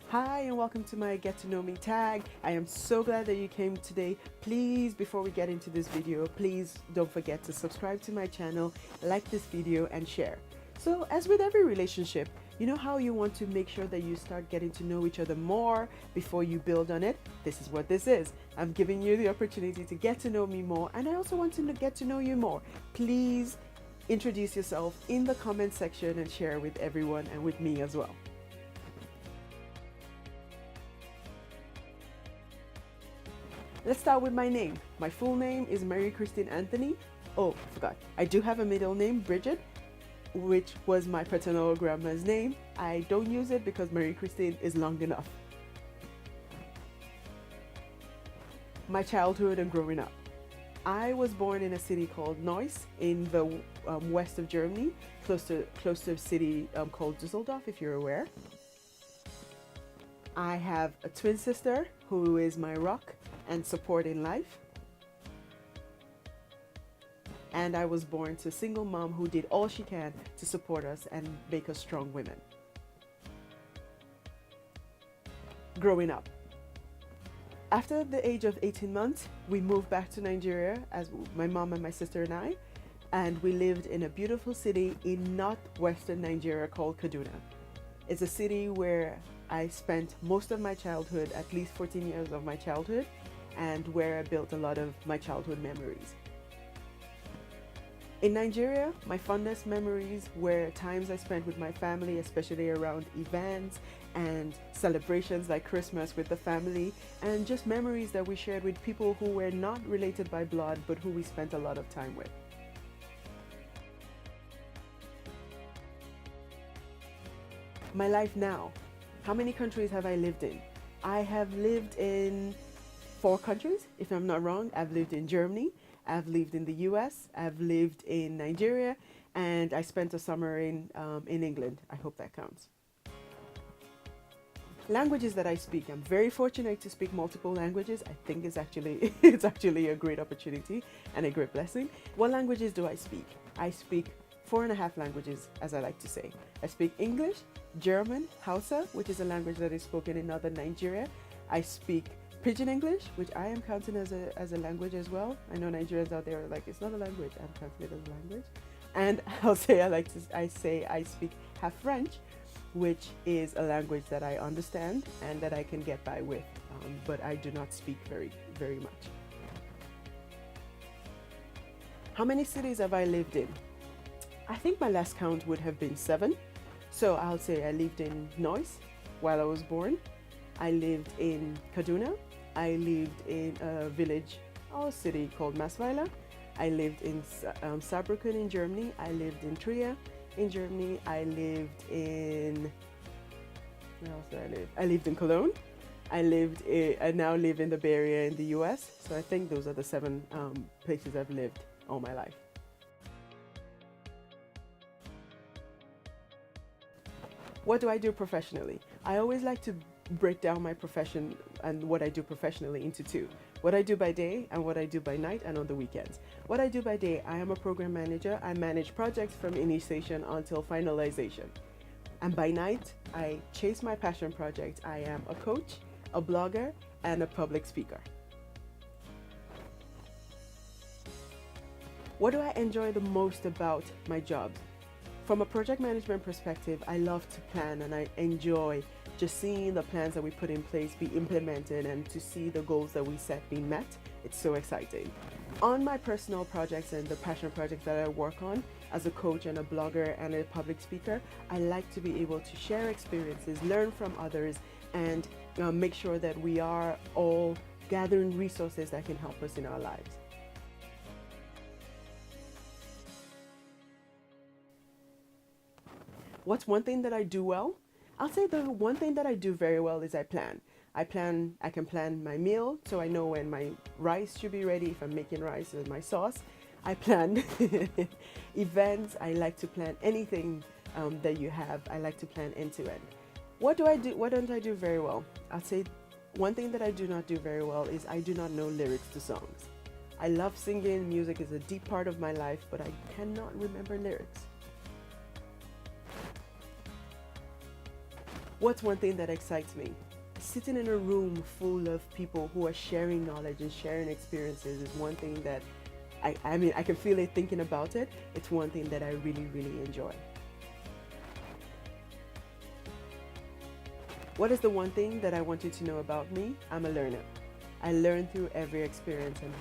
Hi and welcome to my Get to Know Me tag. I am so glad that you came today. Please, before we get into this video, please don't forget to subscribe to my channel, like this video and share. So as with every relationship, you know how you want to make sure that you start getting to know each other more before you build on it? This is what this is. I'm giving you the opportunity to get to know me more, and I also want to get to know you more. Please introduce yourself in the comment section and share with everyone and with me as well. Let's start with my name. My full name is Marie-Christin Anthony. Oh, I forgot. I do have a middle name, Bridget, which was my paternal grandma's name. I don't use it because Marie-Christin is long enough. My childhood and growing up. I was born in a city called Neuss in the west of Germany, close to a city called Düsseldorf, if you're aware. I have a twin sister who is my rock and support in life. And I was born to a single mom who did all she can to support us and make us strong women. Growing up. After the age of 18 months, we moved back to Nigeria, as my mom and my sister and we lived in a beautiful city in northwestern Nigeria called Kaduna. It's a city where I spent most of my childhood, at least 14 years of my childhood, and where I built a lot of my childhood memories. In Nigeria, my fondest memories were times I spent with my family, especially around events and celebrations like Christmas with the family, and just memories that we shared with people who were not related by blood, but who we spent a lot of time with. My life now. How many countries have I lived in? I have lived in 4 countries, if I'm not wrong. I've lived in Germany, I've lived in the US, I've lived in Nigeria, and I spent a summer in England. I hope that counts. Languages that I speak. I'm very fortunate to speak multiple languages. I think it's actually a great opportunity and a great blessing. What languages do I speak? I speak 4.5 languages, as I like to say. I speak English, German, Hausa, which is a language that is spoken in northern Nigeria. I speak Pidgin English, which I am counting as a language as well. I know Nigerians out there are like, it's not a language. I'm counting it as a language. And I speak half French, which is a language that I understand and that I can get by with, but I do not speak very, very much. How many cities have I lived in? I think my last count would have been 7. So I'll say I lived in Neuss while I was born. I lived in Kaduna. I lived in a village or city called Masweiler. I lived in Saarbrücken in Germany. I lived in Trier in Germany. I lived in, where else did I live? I lived in Cologne. I now live in the Bay Area in the US. So I think those are the 7 places I've lived all my life. What do I do professionally? I always like to break down my profession and what I do professionally into 2. What I do by day and what I do by night and on the weekends. What I do by day, I am a program manager. I manage projects from initiation until finalization. And by night, I chase my passion project. I am a coach, a blogger, and a public speaker. What do I enjoy the most about my job? From a project management perspective, I love to plan, and I enjoy just seeing the plans that we put in place be implemented and to see the goals that we set being met. It's so exciting. On my personal projects and the passion projects that I work on as a coach and a blogger and a public speaker, I like to be able to share experiences, learn from others, and make sure that we are all gathering resources that can help us in our lives. What's one thing that I do well? I'll say the one thing that I do very well is I plan. I can plan my meal, so I know when my rice should be ready, if I'm making rice and my sauce. I plan events. I like to plan anything that you have. I like to plan end to end. What do I do? What don't I do very well? I'll say one thing that I do not do very well is I do not know lyrics to songs. I love singing. Music is a deep part of my life, but I cannot remember lyrics. What's one thing that excites me? Sitting in a room full of people who are sharing knowledge and sharing experiences is one thing that I mean, I can feel it thinking about it. It's one thing that I really, really enjoy. What is the one thing that I want you to know about me? I'm a learner. I learn through every experience, and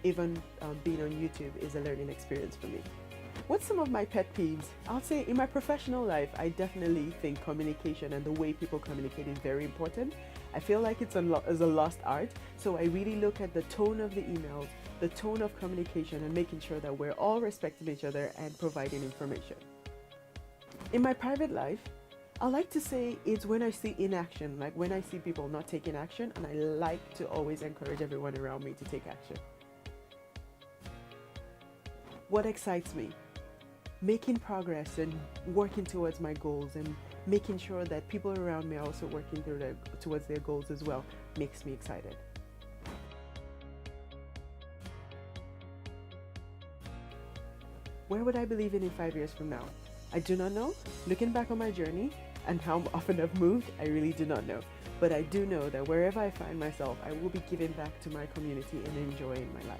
even being on YouTube is a learning experience for me. What's some of my pet peeves? I'll say in my professional life, I definitely think communication and the way people communicate is very important. I feel like it's a lost art, so I really look at the tone of the emails, the tone of communication, and making sure that we're all respecting each other and providing information. In my private life, I like to say it's when I see inaction, like when I see people not taking action, and I like to always encourage everyone around me to take action. What excites me? Making progress and working towards my goals, and making sure that people around me are also working towards their goals as well makes me excited. Where would I believe in 5 years from now? I do not know. Looking back on my journey and how often I've moved, I really do not know. But I do know that wherever I find myself, I will be giving back to my community and enjoying my life.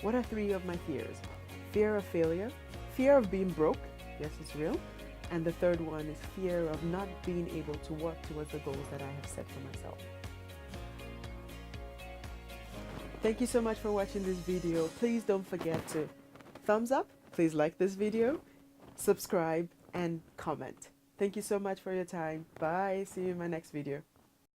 What are 3 of my fears? Fear of failure, fear of being broke, yes, it's real, and the third one is fear of not being able to work towards the goals that I have set for myself. Thank you so much for watching this video. Please don't forget to thumbs up, please like this video, subscribe, and comment. Thank you so much for your time. Bye. See you in my next video.